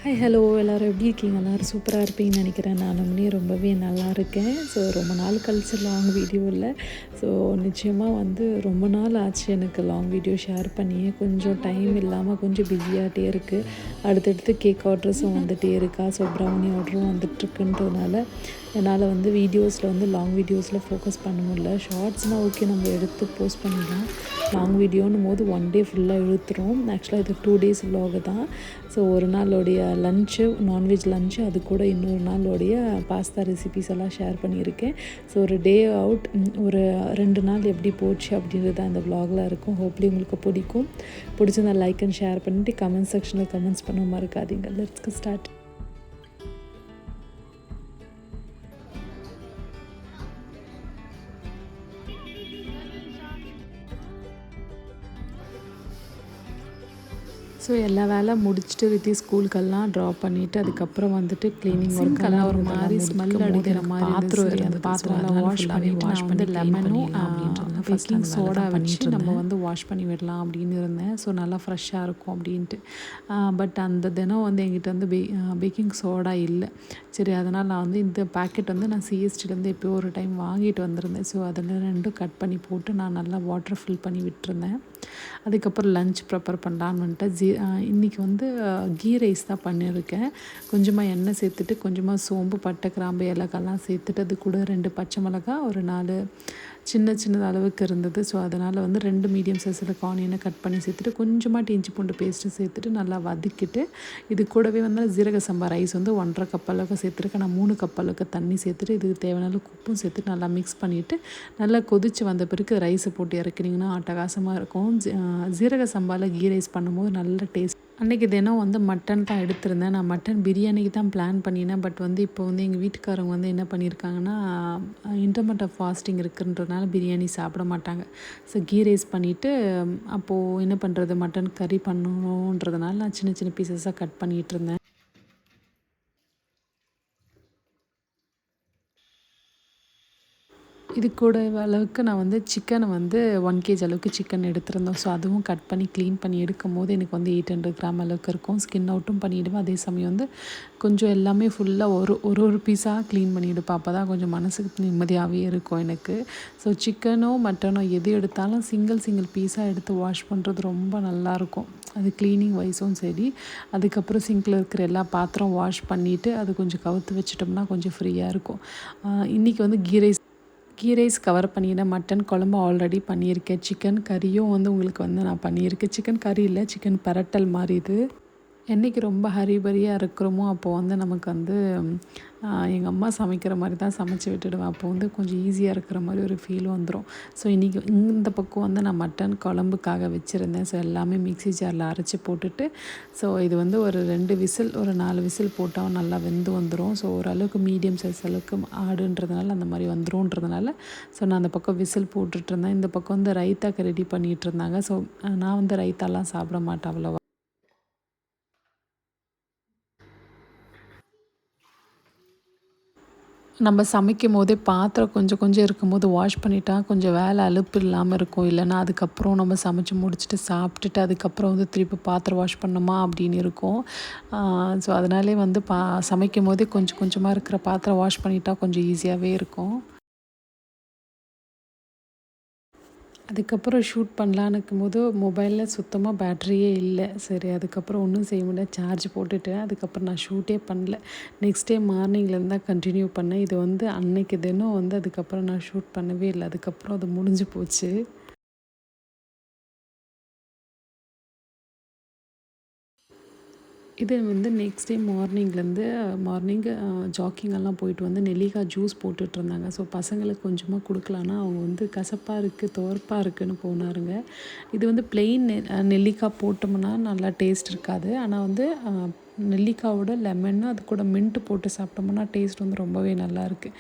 Hi hello எல்லோரும் எப்படி இருக்கீங்க? எல்லோரும் சூப்பராக இருப்பீங்கன்னு நினைக்கிறேன். நானுமே ரொம்பவே நல்லா இருக்கேன். ஸோ ரொம்ப நாள் கழிச்சு லாங் வீடியோ இல்லை. ஸோ நிச்சயமாக ரொம்ப நாள் ஆச்சு எனக்கு லாங் வீடியோ ஷேர் பண்ணியே. கொஞ்சம் டைம் இல்லாமல் கொஞ்சம் பிஸியாகிட்டே இருக்குது. அடுத்தடுத்து கேக் ஆர்டர்ஸும் வந்துகிட்டே இருக்கா. ஸோ ப்ரௌனி ஆர்டரும் வந்துட்டுருக்குன்றதுனால என்னால் வீடியோஸில் லாங் வீடியோஸில் ஃபோக்கஸ் பண்ண முடியல. ஷார்ட்ஸ்னால் ஓகே, நம்ம எடுத்து போஸ்ட் பண்ணிடலாம். லாங் வீடியோன்னும் போது 1 டே ஃபுல்லாக இழுத்துரும். ஆக்சுவலாக இது 2 டேஸ் vlog தான். ஸோ ஒரு நாளோடைய லன்ச்சு, நான்வெஜ் லன்ச்சு, அது கூட இன்னொரு நாளோடைய பாஸ்தா ரெசிபீஸ் எல்லாம் ஷேர் பண்ணியிருக்கேன். ஸோ ஒரு டே அவுட், ஒரு 2 நாள் எப்படி போச்சு அப்படின்றது அந்த vlogல இருக்கும். ஹோப்லி உங்களுக்கு பிடிக்கும். பிடிச்சிருந்தா லைக் அண்ட் ஷேர் பண்ணிவிட்டு கமெண்ட் செக்ஷனில் கமெண்ட்ஸ் பண்ண மறக்காதீங்க. Let's start. ஸோ எல்லா வேலை முடிச்சுட்டு வித்தி ஸ்கூலுக்கெல்லாம் ட்ராப் பண்ணிவிட்டு அதுக்கப்புறம் க்ளீனிங் ஒர்க்கெல்லாம் ஒரு மாதிரி ஸ்மெல் அடிக்கிற மாதிரி பாத்திரம், அந்த பாத்திரம்லாம் வாஷ் பண்ணிவிட்டு லெமனும் பேக்கிங் சோடா வச்சு நம்ம வாஷ் பண்ணி விடலாம் அப்படின்னு இருந்தேன். ஸோ நல்லா ஃப்ரெஷ்ஷாக இருக்கும் அப்படின்ட்டு. பட் அந்த தினம் என்கிட்ட பேக்கிங் சோடா இல்லை. சரி, அதனால் நான் இந்த பேக்கெட் நான் சிஎஸ்டிலேருந்து எப்போயோ ஒரு டைம் வாங்கிட்டு வந்திருந்தேன். ஸோ அதில் 2 கட் பண்ணி போட்டு நான் நல்லா வாட்டர் ஃபில் பண்ணி விட்டுருந்தேன். அதுக்கப்புறம் லன்ச் ப்ரிப்பேர் பண்ணலான்னு வந்துட்டு இன்றைக்கி கீ ரைஸ் தான் பண்ணியிருக்கேன். கொஞ்சமாக எண்ணெய் சேர்த்துட்டு, கொஞ்சமாக சோம்பு, பட்டை, கிராம்பு, ஏலக்காய்லாம் சேர்த்துட்டு, அது கூட 2 பச்சை மிளகா, ஒரு 4 சின்ன அளவுக்கு இருந்தது. ஸோ அதனால் 2 மீடியம் சைஸில் ஆனியனை கட் பண்ணி சேர்த்துட்டு, கொஞ்சமாக இஞ்சி பூண்டு பேஸ்ட்டு சேர்த்துட்டு நல்லா வதக்கிட்டு, இது கூடவே ஜீரக சம்பா ரைஸ் 1.5 கப் அளவுக்கு சேர்த்துருக்கேன். நான் 3 கப் அளவுக்கு தண்ணி சேர்த்துட்டு, இதுக்கு தேவையான உப்பும் சேர்த்துட்டு நல்லா மிக்ஸ் பண்ணிவிட்டு, நல்லா கொதித்து வந்த பிறகு ரைஸை போட்டு இறக்கினீங்கன்னா அட்டகாசமாக இருக்கும். ஜீரக சம்பாவில் கீ ரைஸ் பண்ணும்போது நல்ல டேஸ்ட். அன்றைக்கி தினம் மட்டன் தான் எடுத்திருந்தேன். நான் மட்டன் பிரியாணிக்கு தான் பிளான் பண்ணினேன். பட் இப்போ எங்கள் வீட்டுக்காரங்க என்ன பண்ணியிருக்காங்கன்னா, இன்டர்மிட்டன்ட் ஃபாஸ்டிங் இருக்குன்றதுனால பிரியாணி சாப்பிட மாட்டாங்க. ஸோ கீ ரைஸ் பண்ணிவிட்டு, அப்போது என்ன பண்ணுறது, மட்டன் கறி பண்ணணுன்றதுனால நான் சின்ன பீசஸாக கட் பண்ணிகிட்டு இருந்தேன். இது கூட அளவுக்கு நான் சிக்கனை 1 kg அளவுக்கு சிக்கன் எடுத்திருந்தோம். ஸோ அதுவும் கட் பண்ணி க்ளீன் பண்ணி எடுக்கும் போது எனக்கு 800 கிராம் அளவுக்கு இருக்கும். ஸ்கின் அவுட்டும் பண்ணிவிடுவேன். அதே சமயம் கொஞ்சம் எல்லாமே ஃபுல்லாக ஒரு பீஸாக க்ளீன் பண்ணி எடுப்பேன். அப்போ தான் கொஞ்சம் மனசுக்கு நிம்மதியாகவே இருக்கும் எனக்கு. ஸோ சிக்கனோ மட்டனோ எது எடுத்தாலும் சிங்கிள் பீஸாக எடுத்து வாஷ் பண்ணுறது ரொம்ப நல்லாயிருக்கும். அது க்ளீனிங் வைஸும் சரி. அதுக்கப்புறம் சிங்கில் இருக்கிற எல்லா பாத்திரம் வாஷ் பண்ணிவிட்டு அது கொஞ்சம் கவுத்து வச்சிட்டோம்னா கொஞ்சம் ஃப்ரீயாக இருக்கும். இன்றைக்கி கீ ரைஸ் கவர் பண்ணியிருந்தேன். மட்டன் குழம்பு ஆல்ரெடி பண்ணியிருக்கேன். சிக்கன் கறியும் உங்களுக்கு நான் பண்ணியிருக்கேன். சிக்கன் கறி இல்லை, சிக்கன் பிரட்டல் மாதிரி இது. என்றைக்கு ரொம்ப ஹரிபரியாக இருக்கிறோமோ அப்போது நமக்கு எங்கள் அம்மா சமைக்கிற மாதிரி தான் சமைச்சி விட்டுடுவேன். அப்போ கொஞ்சம் ஈஸியாக இருக்கிற மாதிரி ஒரு ஃபீல் வந்துடும். ஸோ இன்றைக்கி இந்த பக்கம் நான் மட்டன் குழம்புக்காக வச்சுருந்தேன். ஸோ எல்லாமே மிக்ஸி ஜாரில் அரைச்சி போட்டுட்டு, ஸோ இது ஒரு 2 விசில், ஒரு 4 விசில் போட்டால் நல்லா வெந்து வந்துடும். ஸோ ஓரளவுக்கு மீடியம் சைஸ் அளவுக்கு ஆடுன்றதுனால அந்த மாதிரி வந்துரும்ன்றதுனால ஸோ நான் அந்த பக்கம் விசில் போட்டுட்ருந்தேன். இந்த பக்கம் ரைத்தாக்கு ரெடி பண்ணிகிட்டு இருந்தாங்க. ஸோ நான் ரைத்தாலாம் சாப்பிட மாட்டேன் அவ்வளோவா. நம்ம சமைக்கும் போதே பாத்திரம் கொஞ்சம் இருக்கும்போது வாஷ் பண்ணிட்டா கொஞ்சம் வேலை அலுப்பு இல்லாமல் இருக்கும். இல்லைன்னா அதுக்கப்புறம் நம்ம சமைச்சு முடிச்சுட்டு சாப்பிட்டுட்டு அதுக்கப்புறம் திருப்பி பாத்திரம் வாஷ் பண்ணோமா அப்படின்னு இருக்கும். ஸோ அதனாலே சமைக்கும் போதே கொஞ்சமாக இருக்கிற பாத்திரம் வாஷ் பண்ணிட்டா கொஞ்சம் ஈஸியாகவே இருக்கும். அதுக்கப்புறம் ஷூட் பண்ணலான்னு இருக்கும்போது மொபைலில் சுத்தமாக பேட்ரியே இல்லை. சரி, அதுக்கப்புறம் ஒன்றும் செய்ய முடியல, சார்ஜ் போட்டுட்டேன். அதுக்கப்புறம் நான் ஷூட்டே பண்ணல. நெக்ஸ்ட் டே மார்னிங்லேருந்து தான் கண்டினியூ பண்ணேன். இது அன்னைக்கு தினம் அதுக்கப்புறம் நான் ஷூட் பண்ணவே இல்லை. அதுக்கப்புறம் அது முடிஞ்சு போச்சு. இது நெக்ஸ்ட் டே மார்னிங் ஜாக்கிங்கெல்லாம் போயிட்டு நெல்லிக்காய் ஜூஸ் போட்டுட்ருந்தாங்க. ஸோ பசங்களுக்கு கொஞ்சமாக கொடுக்கலான்னா அவங்க கசப்பாக இருக்குது, துவர்ப்பாக இருக்குதுன்னு போனாருங்க. இது ப்ளெயின் நெல்லிக்காய் போட்டோம்னா நல்லா டேஸ்ட் இருக்காது. ஆனால் நெல்லிக்காயோட லெமன்னு அது கூட மின்ட்டு போட்டு சாப்பிட்டோம்னா டேஸ்ட் ரொம்பவே நல்லாயிருக்கு.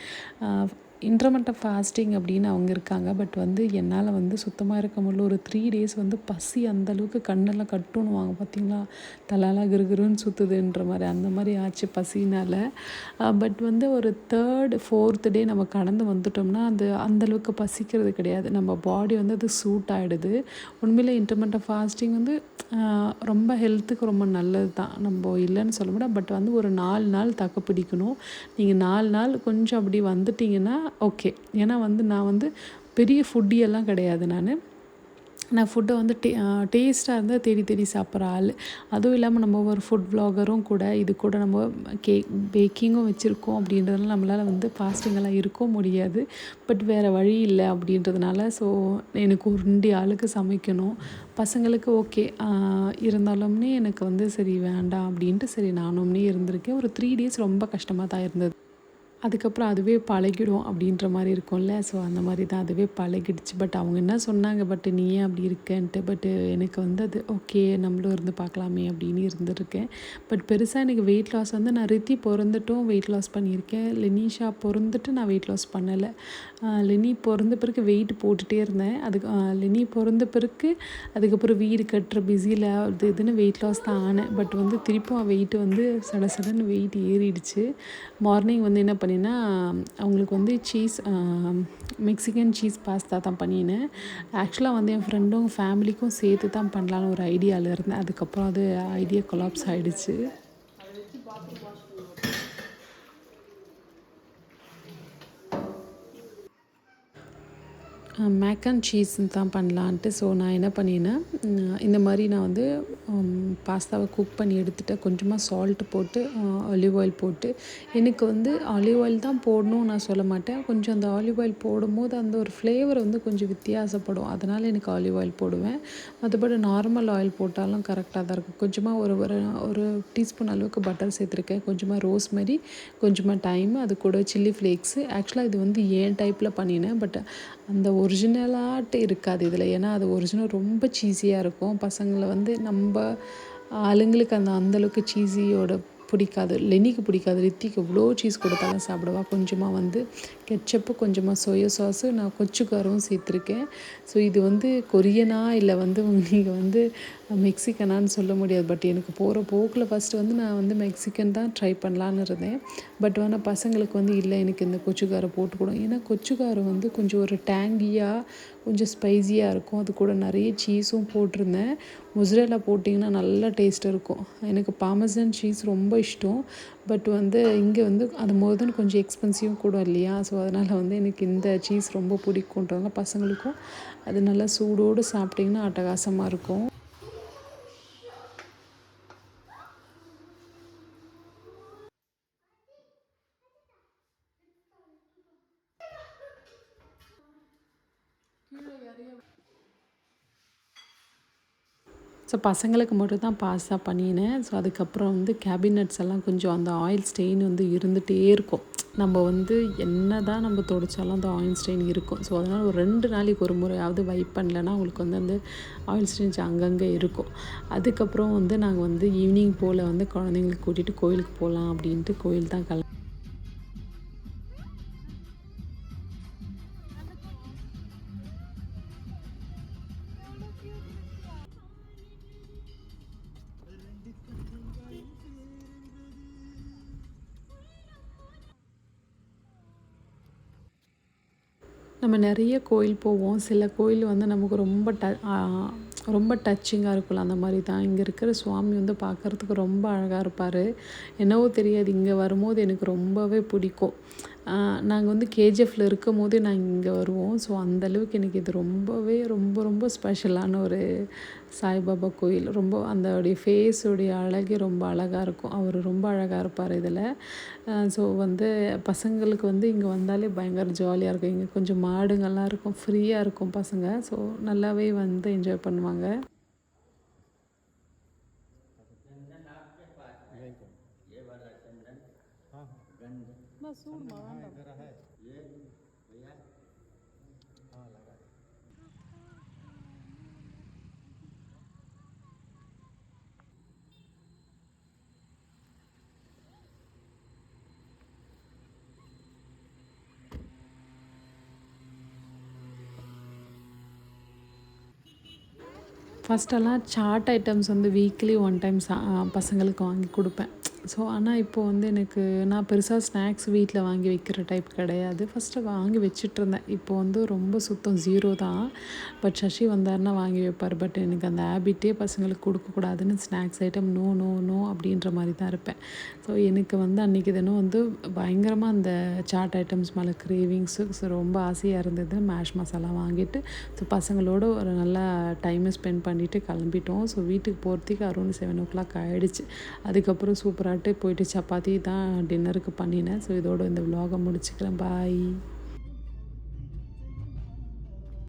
இன்டர்மிட்டன்ட் ஃபாஸ்டிங் அப்படின்னு அவங்க இருக்காங்க. பட் வந்து என்னால் வந்து சுத்தமாக இருக்க முடியல. ஒரு 3 டேஸ் வந்து பசி அந்தளவுக்கு கண்ணெல்லாம் கட்டுன்னுவாங்க பார்த்தீங்களா, தலைலாம் கிறுகிறுன்னு சுற்றுதுன்ற மாதிரி அந்த மாதிரி ஆச்சு பசினால். பட் வந்து ஒரு 3rd 4th டே நம்ம கடந்து வந்துட்டோம்னா அந்தளவுக்கு பசிக்கிறது கிடையாது. நம்ம பாடி வந்து அது சூட் ஆகிடுது. உண்மையிலே இன்டர்மிட்டன்ட் ஃபாஸ்டிங் வந்து ரொம்ப ஹெல்த்துக்கு ரொம்ப நல்லது தான், நம்ம இல்லைன்னு சொல்ல முடியாது. பட் வந்து ஒரு 4 நாள் தாக்கு பிடிக்கணும். நீங்கள் 4 நாள் கொஞ்சம் அப்படி வந்துட்டிங்கன்னா ஓகே. ஏன்னா வந்து நான் வந்து பெரிய ஃபுட்டியெல்லாம் கிடையாது. நான் ஃபுட்டை வந்து டேஸ்ட்டாக இருந்தால் தேடி தேடி சாப்பிட்ற ஆள். அதுவும் இல்லாமல் நம்ம ஒரு ஃபுட் வ்ளாகரும் கூட. இது கூட நம்ம பேக்கிங்கும் வச்சுருக்கோம் அப்படின்றதுனால நம்மளால் வந்து ஃபாஸ்டிங்கெல்லாம் இருக்க முடியாது. பட் வேறு வழி இல்லை அப்படின்றதுனால ஸோ எனக்கு ஒரு 2 ஆளுக்கு சமைக்கணும். பசங்களுக்கு ஓகே இருந்தாலுமே எனக்கு வந்து சரி வேண்டாம் அப்படின்ட்டு சரி நானுமே இருந்திருக்கேன். ஒரு 3 டேஸ் ரொம்ப கஷ்டமாக தான் இருந்தது. அதுக்கப்புறம் அதுவே பழகிடும் அப்படின்ற மாதிரி இருக்கும்ல. ஸோ அந்த மாதிரி தான் அதுவே பழகிடுச்சு. பட் அவங்க என்ன சொன்னாங்க, பட் நீ ஏன் அப்படி இருக்கேன்ட்டு. பட் எனக்கு வந்து அது ஓகே நம்மளும் இருந்து பார்க்கலாமே அப்படின்னு இருந்துருக்கேன். பட் பெருசாக எனக்கு வெயிட் லாஸ் வந்து நான் ரித்தி பிறந்துட்டும் வெயிட் லாஸ் பண்ணியிருக்கேன். லெனிஷா பிறந்துட்டு நான் வெயிட் லாஸ் பண்ணலை. லெனி பிறந்த பிறகு வெயிட் போட்டுகிட்டே இருந்தேன். லெனி பிறந்த பிறகு அதுக்கப்புறம் வீடு கட்டுற பிஸியில் இதுன்னு வெயிட் லாஸ் தான் ஆனேன். பட் வந்து திருப்பும் வெயிட் வந்து சடன்னு வெயிட் ஏறிடுச்சு. மார்னிங் வந்து என்ன பண்ணினா அவங்களுக்கு வந்து மெக்சிகன் சீஸ் பாஸ்தா தான் பண்ணினேன். ஆக்சுவலாக வந்து என் ஃப்ரெண்டும் ஃபேமிலிக்கும் சேர்த்து தான் பண்ணலான்னு ஒரு ஐடியாவில் இருந்தேன். அதுக்கப்புறம் அது ஐடியா கொலாப்ஸ் ஆகிடுச்சு. மேக் அண்ட் சீஸ்ன்னு தான் பண்ணலான்ட்டு. ஸோ நான் என்ன பண்ணினேன், இந்த மாதிரி நான் வந்து பாஸ்தாவை குக் பண்ணி எடுத்துட்டேன். கொஞ்சமாக சால்ட்டு போட்டு ஆலிவ் ஆயில் போட்டு. எனக்கு வந்து ஆலிவ் ஆயில் தான் போடணும்னு நான் சொல்ல மாட்டேன். கொஞ்சம் அந்த ஆலிவ் ஆயில் போடும்போது அந்த ஒரு ஃப்ளேவர் வந்து கொஞ்சம் வித்தியாசப்படும். அதனால் எனக்கு ஆலிவ் ஆயில் போடுவேன். மற்றபடி நார்மல் ஆயில் போட்டாலும் கரெக்டாக தான் இருக்கும். கொஞ்சமாக ஒரு டீஸ்பூன் அளவுக்கு பட்டர் சேர்த்துருக்கேன். கொஞ்சமாக ரோஸ்மெரி, கொஞ்சமாக டைம், அது கூட சில்லி ஃப்ளேக்ஸு. ஆக்சுவலாக இது வந்து ஏன் டைப்பில் பண்ணினேன். பட் அந்த ஒரிஜினலாட்டு இருக்காது இதில். ஏன்னா அது ஒரிஜினல் ரொம்ப சீஸியாக இருக்கும். பசங்களை வந்து நம்ம ஆளுங்களுக்கு அந்தளவுக்கு சீஸியோட பிடிக்காது. லெனிக்கு பிடிக்காது. ரித்திக்கு எவ்வளோ சீஸ் கொடுத்தாலும் சாப்பிடுவா. கொஞ்சமாக வந்து கெச்சப்பு, கொஞ்சமாக சோயா சாஸு, நான் கொச்சுக்காரும் சேர்த்துருக்கேன். ஸோ இது வந்து கொரியனா இல்லை வந்து நீங்கள் வந்து மெக்சிகனான்னு சொல்ல முடியாது. பட் எனக்கு போகிற போக்கில் ஃபஸ்ட்டு வந்து நான் வந்து மெக்சிகன் தான் ட்ரை பண்ணலான்னு இருந்தேன். பட் ஆனால் பசங்களுக்கு வந்து இல்லை எனக்கு இந்த கொச்சுக்காரை போட்டுக்கூடும். ஏன்னா கொச்சுக்காரம் வந்து கொஞ்சம் ஒரு டேங்கியாக கொஞ்சம் ஸ்பைஸியாக இருக்கும். அது கூட நிறைய சீஸும் போட்டிருந்தேன். மொசரேலா போட்டிங்கன்னா நல்லா டேஸ்ட் இருக்கும். எனக்கு பார்மசன் சீஸ் ரொம்ப இஷ்டம். பட் வந்து இங்கே வந்து அது மோர் கொஞ்சம் எக்ஸ்பென்சிவ் கூட இல்லையா. ஸோ அதனால் வந்து எனக்கு இந்த சீஸ் ரொம்ப பிடிக்குன்றவங்க பசங்களுக்கும் அது நல்லா சூடோடு சாப்பிட்டிங்கன்னா அட்டகாசமாக இருக்கும். ஸோ பசங்களுக்கு மட்டும் தான் பாஸ்தா பண்ணினேன். ஸோ அதுக்கப்புறம் வந்து கேபினட்ஸ் எல்லாம் கொஞ்சம் அந்த ஆயில் ஸ்டெயின் வந்து இருந்துகிட்டே இருக்கும். நம்ம வந்து என்ன தான் நம்ம துடைச்சாலும் அந்த ஆயில் ஸ்டெயின் இருக்கும். ஸோ அதனால் ஒரு 2 நாளைக்கு ஒரு முறையாவது வைப் பண்ணலன்னா உங்களுக்கு வந்து அந்த ஆயில் ஸ்டெயின்ஸ் அங்கங்கே இருக்கும். அதுக்கப்புறம் வந்து நாங்கள் வந்து ஈவினிங் போல் வந்து குழந்தைங்களுக்கு கூட்டிகிட்டு கோயிலுக்கு போகலாம் அப்படின்ட்டு கோயில் தான் நம்ம நிறைய கோயில் போவோம். சில கோயில் வந்து நமக்கு ரொம்ப டச்சிங்காக இருக்கும்ல, அந்த மாதிரி தான். இங்கே இருக்கிற சுவாமி வந்து பார்க்குறதுக்கு ரொம்ப அழகாக இருப்பார். என்னவோ தெரியாது, இங்கே வரும்போது எனக்கு ரொம்பவே பிடிக்கும். நாங்கள் வந்து கேஜிஎஃப்பில் இருக்கும் போதே நாங்கள் இங்கே வருவோம். ஸோ அந்தளவுக்கு எனக்கு இது ரொம்பவே ரொம்ப ரொம்ப ஸ்பெஷலான ஒரு சாய்பாபா கோயில். ரொம்ப அந்தோடைய ஃபேஸோடைய அழகே ரொம்ப அழகாக இருக்கும். அவர் ரொம்ப அழகாக இருப்பார் இதில். ஸோ வந்து பசங்களுக்கு வந்து இங்கே வந்தாலே பயங்கர ஜாலியாக இருக்கும். இங்கே கொஞ்சம் மாடுங்கள்லாம் இருக்கும், ஃப்ரீயாக இருக்கும் பசங்க. ஸோ நல்லாவே வந்து என்ஜாய் பண்ணுவாங்க. ஃபஸ்ட்டெல்லாம் சாட் ஐட்டம்ஸ் வந்து வீக்லி ஒன் டைம் பசங்களுக்கு வாங்கி கொடுப்பேன். ஸோ ஆனால் இப்போது வந்து எனக்கு நான் பெருசாக ஸ்நாக்ஸ் வீட்டில் வாங்கி வைக்கிற டைப் கிடையாது. ஃபஸ்ட்டு வாங்கி வச்சிட்ருந்தேன். இப்போது வந்து ரொம்ப சுத்தம் 0 தான். பட் சசி வந்தாருன்னா வாங்கி வைப்பார். பட் எனக்கு அந்த ஹேபிட்டே பசங்களுக்கு கொடுக்கக்கூடாதுன்னு snacks item no no no அப்படின்ற மாதிரி தான் இருப்பேன். ஸோ எனக்கு வந்து அன்றைக்கி தினம் வந்து பயங்கரமாக அந்த சாட் ஐட்டம்ஸ் மேலே கிரேவிங்ஸு. ஸோ ரொம்ப ஆசையாக இருந்தது. மேஷ் மசாலா வாங்கிட்டு ஸோ பசங்களோட ஒரு நல்லா டைமை ஸ்பெண்ட் பண்ணிவிட்டு கிளம்பிட்டோம். ஸோ வீட்டுக்கு போகிறதுக்கு அரௌண்ட் 7 ஆகிடுச்சு. அதுக்கப்புறம் சூப்பராக போயிட்டு சப்பாத்தி தான் டின்னருக்கு பண்ணினேன். ஸோ இதோட இந்த விலாகை முடிச்சுக்கிறேன். பாய்.